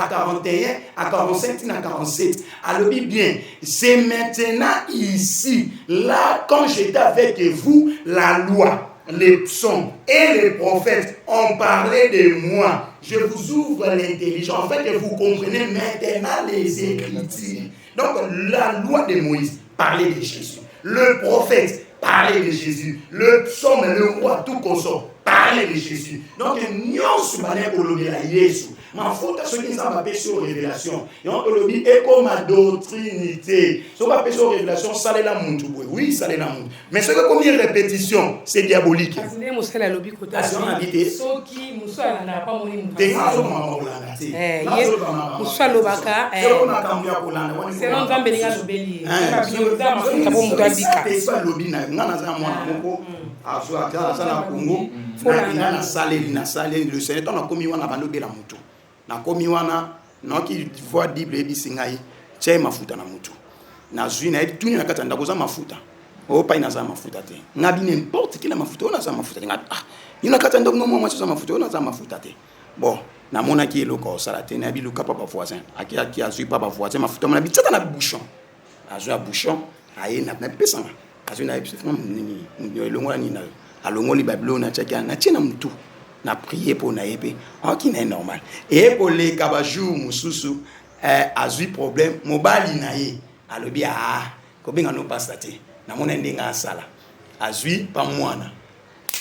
à 45, à 47. Alors bien, c'est maintenant ici, là, quand j'étais avec vous, la loi, les psaumes et les prophètes ont parlé de moi. Je vous ouvre l'intelligence. En fait, vous comprenez maintenant les Écritures. Donc, la loi de Moïse parlait de Jésus. Le prophète parlait de Jésus. Le psaume, le roi, tout consort. Parler de Jésus. Donc, nous sommes pour le Jésus. Ma faute, ce qui nous a appelé sur révélation. Et on peut le dire, et comme ma doctrinité. Ce qu'on appelle sur révélation, ça l'est la montre. Oui, ça l'est la montre. Mais ce que comme une répétition, c'est diabolique. Parce que nous sommes lobby côté. Si on habite. Ceux qui nous sommes là, pas mourir. Des gens sont morts là. Nous sommes lobaka. C'est l'on va bénir le bélier. C'est pas lobby. Non, non, na Congo na salé le Seigneur na komi wana balobela mutu na komi wana na ki voix Bible ebisingai tche mafuta na mutu na zui na tuni na kata ndako za mafuta o pa ina za mafuta te ngabi n'importe quel mafuta ona za mafuta ngabi ina kata ndako mo za mafuta ona za mafuta te bon na mona ki eloko sala te na bi luka papa voisin aki azui papa voisin mafuta mona bi tsata na bouchon azui bouchon aye na pesa parce que na nini elongola ni na alongoli bablo na tchaka na tina mtu na prier pour na épée qui n'est normal et pour les kabajou mususu azui problème mobali na ye alobi ko benga no pastate na mona ndenga sala azui pa mwana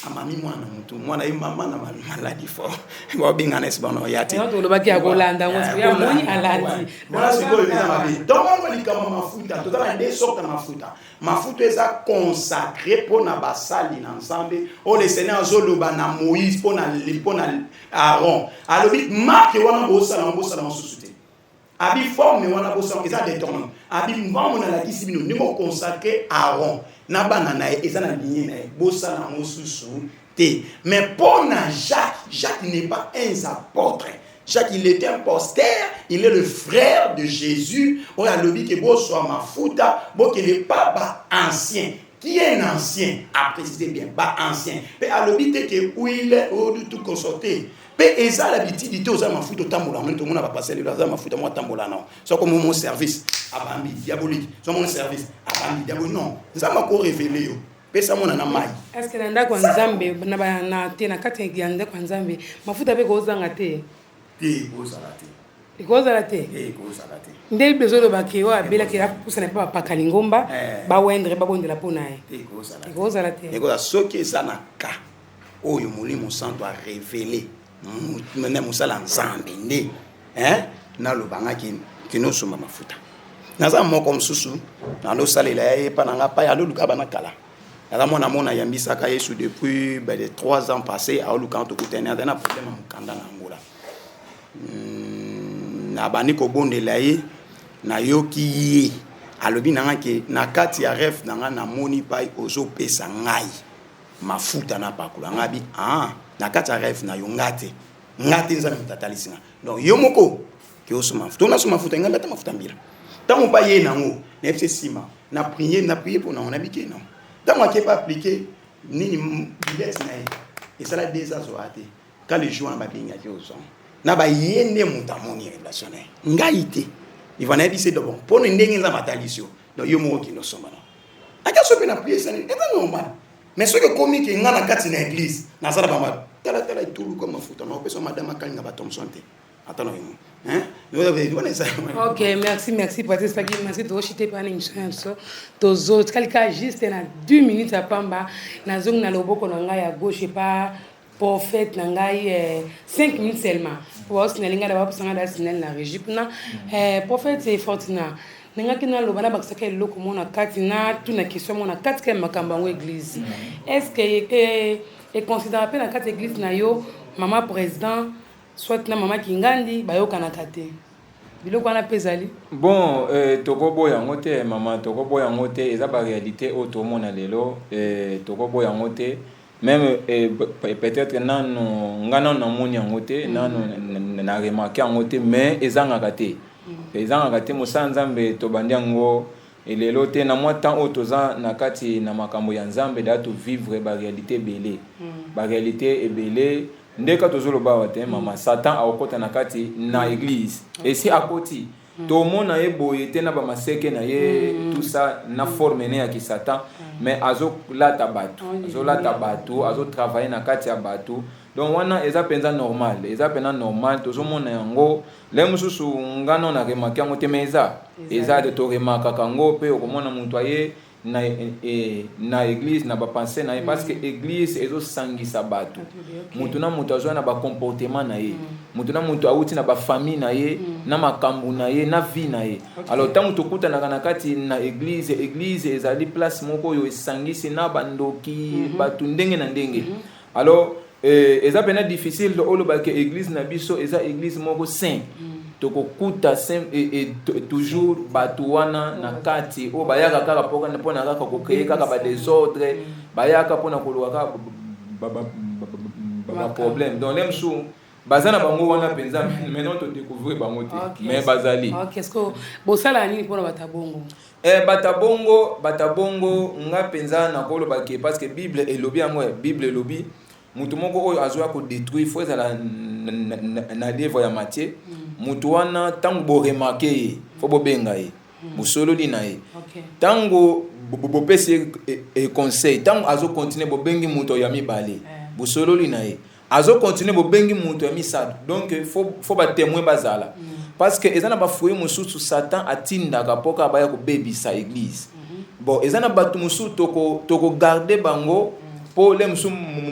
amami mwana mtu mwana ye mama na maladi fort ba benga na esbano yate to lo baki akolanda ngo ya moni aladi voilà c'est quoi les amis donc on va dire comment mafuta to dans des sortes mafuta est consacré pour na basali ensemble o le Seigneur zoloba na Moïse pour na Aaron alobi marque wana bosala société abi forme wana bosala eza détournement abi mbamu na la kisibino ndimo consacré Aaron na banana eza na lignée na bosala mosusu te mais pour na Jacques n'est pas un apôtre. Jacques, il était un pasteur, il est le frère de Jésus. On a le dit que bon soit ma fouta, bon qu'il n'est pas ancien. Qui est un ancien? A précisé bien, pas ancien. Mais à l'obité que où il est, où tout consorté. Mais ils ont l'habitude de dire aux ma fouta tambola. Tout le monde va passer les ma fouta moi tambola non. C'est comme mon service à Bambi diabolique. C'est mon service à Bambi diabolique non. Ça m'a encore révélé. Pesa mona na mai. Est-ce que nanda kwa Nzambe na te na kati ya nda kwa Nzambe mafuta be ko zanga te? Ikozala te. Ndel besoin de bakeo abela ki pour ne pas pakalingomba ba wendre ba bondela pona e. Ikozala te. Ikoza soki sana ka oyo mulimo santo a révélé mena musala Nzambe ne na lobanga ki no soma mafuta. Naza moko msusu na no salela ye pa nanga pa ya luka bana kala. Naza mona yambisaka Yesu depuis les 3 ans passés a luka to kutena na problème mukanda na Angola. Na bani ko bondela ye na yoki ye alobi nanga ke na kati ya ref nanga na moni pai ozo pesa ngai mafuta na pakula ngabi na kati ya ref na yo ngate nza mtatalisina donc yo moko ke oso mafuta na so mafuta ngamba ta mafuta mbira tango pa ye nango na fc sima na prier pour na on habité non tango ke pas appliquer nini billet na ye et ça la désazouate quand les jours na babinga ke oso na ba yende mutamoni relationnel ngaite ivana ebise do bon pour ndenge nza matalisio donc yo mo ki no soma no aka so pe na prier ça est normal mais ce que komi ki ngana kati na église na sala ba ma tala itulu comme mafuta na opeso madame kalinga ba Thomson te atano yimo ok merci Patrice Pagi merci de rechuter par l'émission tous autres quelqu'un juste na 2 minutes à pamba na zong na loboko na ngai ya gauche pas prophète nangai 5 minutes seulement pour sinalinga d'abord pour sanga sinel na régie na prophète c'est Fortina nanga kina lobana bakisaka eloko mona kati na tuna question mona kati ka makamba ngo église est-ce que et considère na kati église na yo maman président soit na maman kingandi bayoka na kate biloko wana pezali bon tokobo yango te maman tokobo yango te eza ba réalité o to mona lelo tokobo yango te même peut-être nanu ngana na moni yango te nanu na remarquer yango te mais ezanga te ezanga te musanzambe to bandiango elelo te na moi temps o toza na kati na makambo ya nzambe da to vivre ba réalité belé ba réalité ebelé ndeka tozoloba wate mama Satan akota na kati na église et si akoti to mona ye boye te na ba maseke na ye tout ça na forme ne ya ki Satan mais azo la tabatu azo travailler na kati ya batu donc wana eza penza normal tozomona yango le mususu ngano na remarquer ngo te meza eza de to remarquer kango pe okomona muntu aye na église na ba penser na parce que église ezo sangisa batu mutu na mutu azwa na ba comportement na ye mutu na mutu auti na ba famille na ye na makambu na ye na vie na ye alors tant mutu kuta na kati na église ezali place moko yo esangisi na bandoki batu ndenge na ndenge alors eza pena difficile de oloba ke église na biso eza église moko saint tokokuta et toujours batu wana na kati o bayaka kaka pona kaka ko créer kaka ba désordre bayaka pona koloka ba problème donc même sou bazana bango wana penza maintenant to découvrir bango te mais bazali qu'est-ce que bosala nini pona batabongo batabongo nga penza na koloba ke parce que bible elobi yango bible elobi mutu moko oyo azwa ko détruire faut ezala na livre ya Matthieu mutu wana tango bo remarquer faut bo benga ye musolo lina ye tango bo pese e conseil tango azo continuer bo bengi mutu ya mibale musolo lina ye azo continuer bo bengi mutu ya misatu donc faut ba témoin bazala parce que ezana ba fouiller mususu Satan atinda kapoka baya ko bebisa église bon ezana batu mususu toko garder bango pour les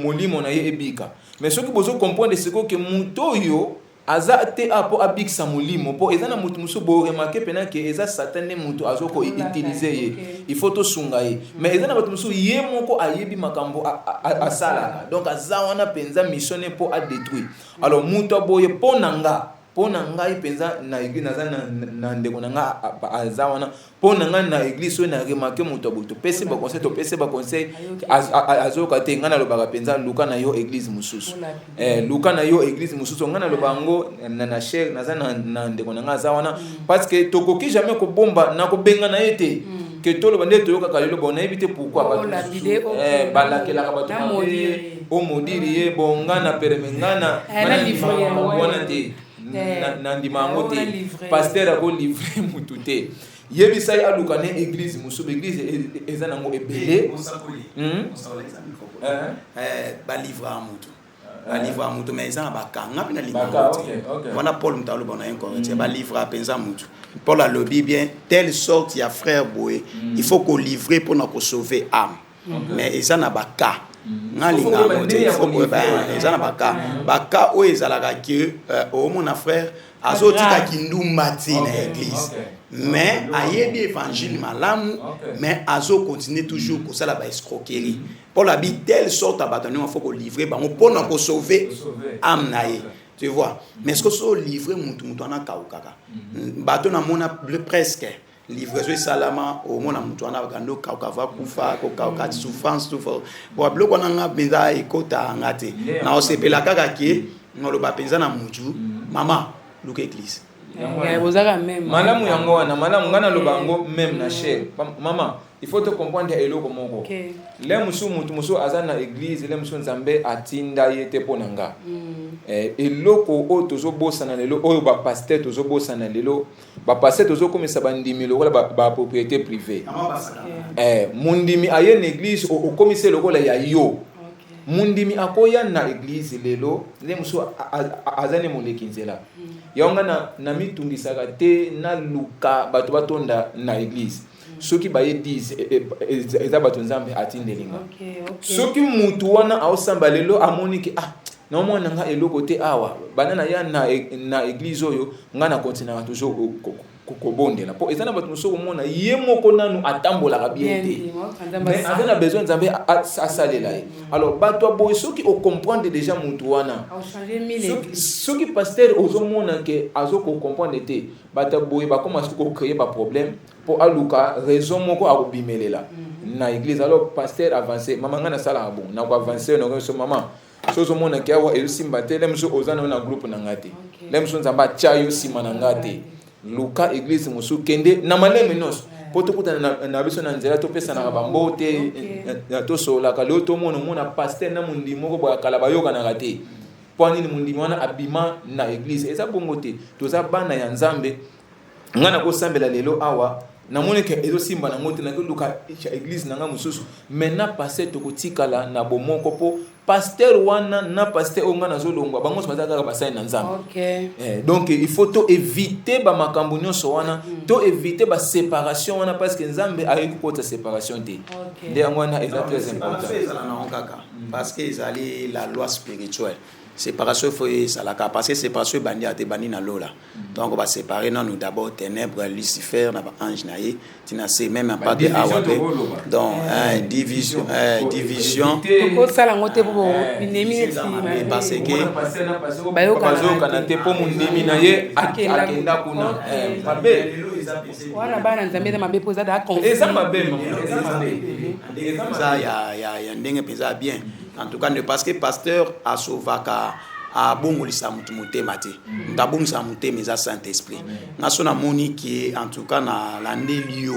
molimo na ye ebika mais ce que bozo comprendre c'est que muto yo aza te apo abiksa molimo po ezana mutu musu bo remarquer pena que eza Satan ne mutu azo ko utiliser ye il faut to sunga ye mais ezana batu musu ye moko ayebi makambo asala donc aza wana penza mission ne po a détruire alors mutu boye pona ngai penza na église na ndeko nga azawana pona ngai na église so na remarquer muto boto pese ba conseil azoka te ngana lobaka penza luka na yo église mususu luka na yo église mususu ngana lobango na cher na ndeko nga azawana parce que tokoki jamais ko bomba na ko benga na yete que tolo bande to yoka kalelo bona éviter pourquoi balakela ka bato o modiri bonga na permengana na livre te nandimango te pasteur ako livrer mutu te yebisai aluka ne église musubu église eza nango ebele ba livre a mutu mais eza ba kanga pena limango te wana Paul mutalo bona encore ba livre a penza mutu Paul a lobby bien telle sorte ya frère boy il faut qu'on livrer pour na ko sauver âme mais eza na ba ka ngalinga mote faut que ezana baka o ezalaka que au mon frère azotika kindumba na église mais ayebi évangile malamu mais azo continuer toujours ko sala ba escroquerie Paul a dit telle sorte abandonnement faut ko livrer ba pour na ko sauver âme na ye tu vois mais est-ce que so livrer mutu ana kaukaka bato na mona presque livraison salama au mona mutu ana bakando kauka kufa ko kauka souffrance tout fort bon bloko nanga benza ekota ngate na osepela kaka ki ngoloba penza na mutu mama luka église bozaka même malamu yango wana malamu ngana lobango même na cher mama il faut te comprendre eloko moko le musu azana église le musu nzambe atinda yete ponanga eloko o tozo bosana lelo o ba pasteur tozo bosana lelo ba pasteur tozo komisa bandimi lokola ba propriété privée mundimi aye na église o komise lokola ya yo mundimi akoya na église lelo le musu azane moleki nzela yonga na mitungisaka te na luka bato batonda na église soki baye 10 eza bato nzambe atindelinga soki mutu wana aosamba lelo amoni ke naomona nga eloko te awa banana ya na église oyo nga na continuera toujours kobondela po eza na bato mosusu komona ye moko nanu atambolaka bien te mais aza na besoin nzambe asalela ye alors bato aboye soki ocomprendre déjà mutu wana soki pasteur ozomona ke azokocomprendre te bato aboye bakoma soki kocreye baproblème po aluka raison moko akobimelela na église alors pasteur avancé mama nga nasalaka bon nakoavance nakoso mama sozo mona ke awa ezosimba te lemso ozana na groupe na ngate lemso nzamba atia yo nsima na ngate luka église mosu kende na maleme nyonso po tokutana na biso na nzela topesanaka bambote tosolaka leo tomona pasteur na mondimi moko boya kala bayokanaka te mpo nini mondimi wana abima na église eza bongo te toza bana ya nzambe nga na kosambela lelo awa namoni ke ezosimba nango te nakoluka église nanga mosusu maintenant pasteur tokotikala na bomoko po pasteur wana na pasteur onga nazolongwa bango so bazaka basai na nzambe donc il faut to éviter ba makambo nyonso wana to éviter ba séparation wana parce que nzambe ayi kokota séparation te nde yango wana eza très important parce que ezali la loi spirituelle séparation faut salaka parce que séparation bandi ate bandi na lola donc on va séparer non nous d'abord ténèbres Lucifer na ange naïe tina c'est même pas de awabe donc division ko sala ngote bo binemi parce que bazo kanate po mundimi na ye akenda kuna mabe wana bana nzambe na mabe poza da conflit eza mabe ça ya ndenge pesa bien en tout cas ne parce que pasteur a sauvaka a bongolisa mutu motema te ndabongisa motema eza Saint-Esprit nasona moni qui en tout cas na landeli yo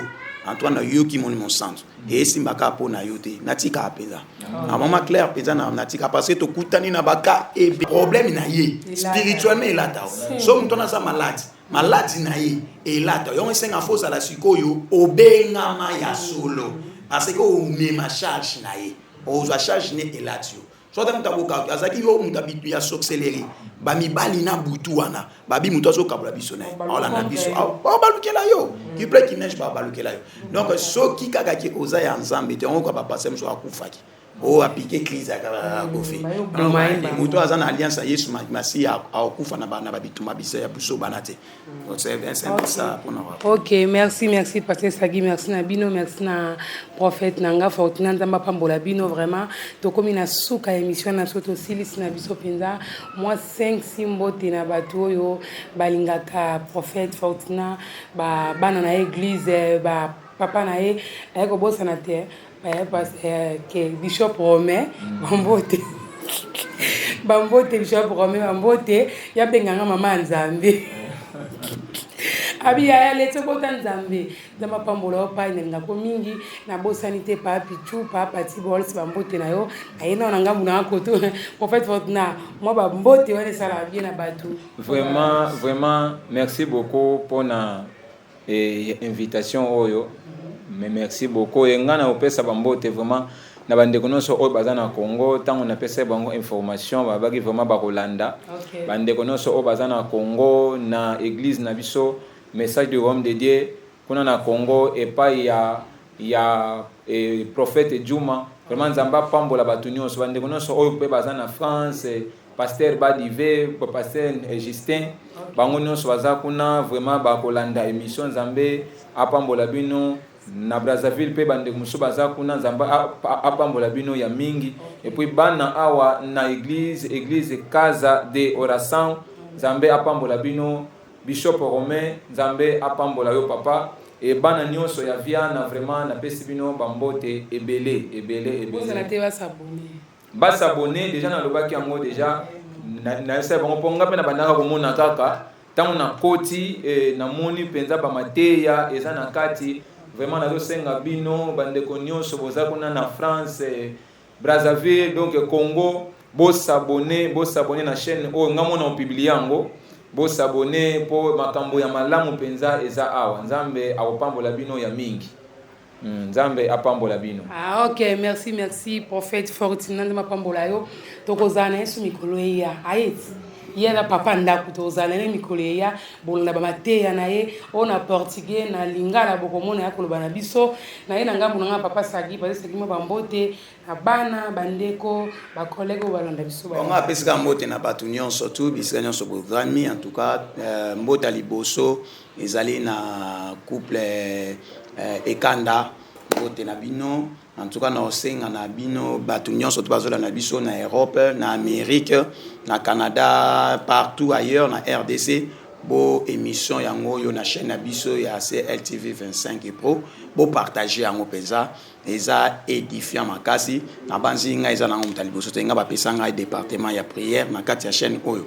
en tout cas na yo qui moni mon centre et simbaka po na yo te natika apeza na mama clair peza na natika parce que to kutani na baka et problème na ye spirituellement il a tao so mutona sa maladi na ye et là tao yo senga fosa la sikoyo obenga ma ya solo parce que o mema charge na ye oza charge ne elatio soit dans ta boka azaki yo mutabitu ya sorcellerie ba mibali na butu wana babi mutu azo kabula biso na ala na biso ba balukela yo ki ple ki neige ba balukela yo donc soki kaka ki oza ya nzambe te on ko ba passer mso akufaki o appliquer crise aka kofi mutu aza na alliance Yesu masi akufa na bana babituma bisa ya buso banate donc c'est ça pour nous. OK, merci pasteur Sagi, merci na bino, merci na prophète nanga Fortuna Nzamba pambola bino vraiment to komi na suka émission na soto silis na biso penza moi 5 simbote na bato oyo balingaka prophète Fortuna ba bana na église ba papa na ye ayeko bosa na terre parce que Bishop Romain bambote Bishop Romain bambote ya benganga mama nzambe abi ya letse kota nzambe zama pambola pa inenga ko mingi na bosanité pa pichu pa pati bols bambote na yo ayena na ngambu na koto prophète Fortuna moi bambote wana sala bien na batu vraiment merci beaucoup pour na invitation oyo. Mais merci beaucoup. Et ngana opesa bambote vraiment na bande konoso o bazana Congo tant on appelle bango information ba bagi vraiment ba Rolanda bande konoso o bazana Congo na église na biso message du royaume de Dieu kuna na Congo et pas ya prophète Juma vraiment nzamba pambola batu nyonso bande konoso o pe bazana France pasteur Badive pasteur Justin bango nyonso baza kuna vraiment ba Rolanda émission nzambe apambola bino na Brazzaville pe bande muso baza kuna nzamba apambola bino ya mingi et puis bana awa na église Casa de Oração nzambe apambola bino Bishop Romain nzambe apambola yo papa et bana nyonso ya Viana vraiment na pesi bino bambote ebele vous allez ba s'abonner déjà na lobaki yango déjà na sa bango ponga pe na bandaka komona kaka tango na koti na moni penza ba mateya eza na kati vraiment nazo senga bino bandeko nyonso boza kuna na France Brazzaville donc Congo bo s'abonner na chaîne o ngamona on publie yango bo s'abonner po makambo ya malamu penza eza awa nzambe akopambola bino ya mingi nzambe apambola bino. OK, merci prophète Fortuna Nzamba pambola yo tokozana Yesu mikolo ya ayeti yera papa ndako tozala na mikolo ya bolanda ba mateya na ye ona portugais na lingala bokomona ya koloba na biso na ye na ngambo na papa Sagi parce que mo bambote na bana bandeko ba collègue balanda biso ba on a pesika mbote na bato nyonso tu bisika nyonso programme en tout cas mbota liboso ezali na couple ekanda mbote na bino en tout cas na osenga na bino bato nyonso tu bazola na biso na Europe na Amérique na Canada partout ailleurs na RDC bo émission yango yo na chaîne na biso ya CLTV 25 Pro bo partager yango peza eza édifiant makasi na banzi nga eza na ngomta liboso te nga ba pesa nga département ya prière na kati ya chaîne oyo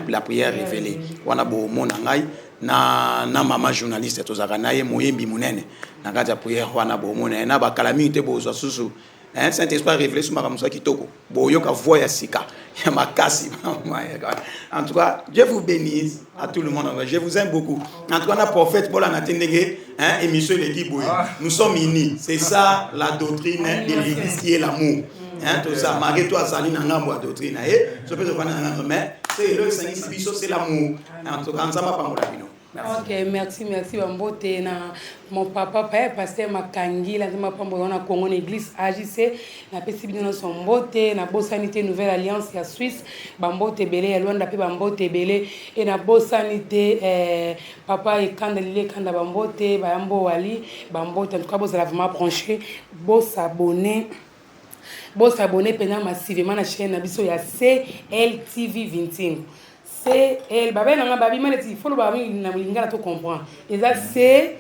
la prière révélée wana bo mona ngai na mama journaliste tozaka naye moyembi munene na kati ya prière wana bo mona na ba calamité bo zo susu Saint-Esprit révélé sur ma musa kitoko bo yoka voix ya sika ya makasi. En tout cas, Dieu vous bénisse à tout le monde. Je vous aime beaucoup. En tout cas, on prophète Paul Anatendege, émission les dit nous sommes unis. C'est ça la doctrine de l'Église qui est l'amour. Tout ça, marie-toi, saline en amour, doctrine. Je peux te prendre un mais c'est le Saint-Esprit, c'est l'amour. En tout cas, on s'en va pas mon avis. Ok, merci Bambote na mon papa pasteur Makangi la ma pambo na Congo église AJC na pesi bino son mbote na bosanité nouvelle alliance ya Suisse Bambote belé ya Luanda pe Bambote belé et na bosanité papa et kanda lile kanda Bambote bayambo wali Bambote en tout cas vous allez vraiment brancher s'abonner pendant massivement na chaîne na biso ya CLTV 25 CL babé na babi maleti il faut le babi na lingala to comprendre et ça c'est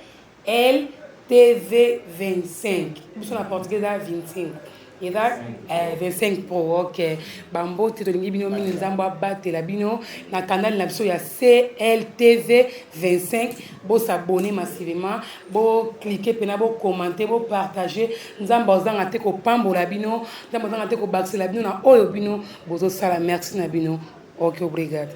LTV 25 biso na portugais da 25 et là 25 Pro ok Bambote to lingi bino mingi nzambo abatela bino na canal na biso ya CLTV 25 bo s'abonner massivement bo cliquer pena bo commenter bo partager nzambo ozanga te ko pambola bino nzambo ozanga te ko baxela bino na oyo bino bozo sala merci na bino ok obrigado.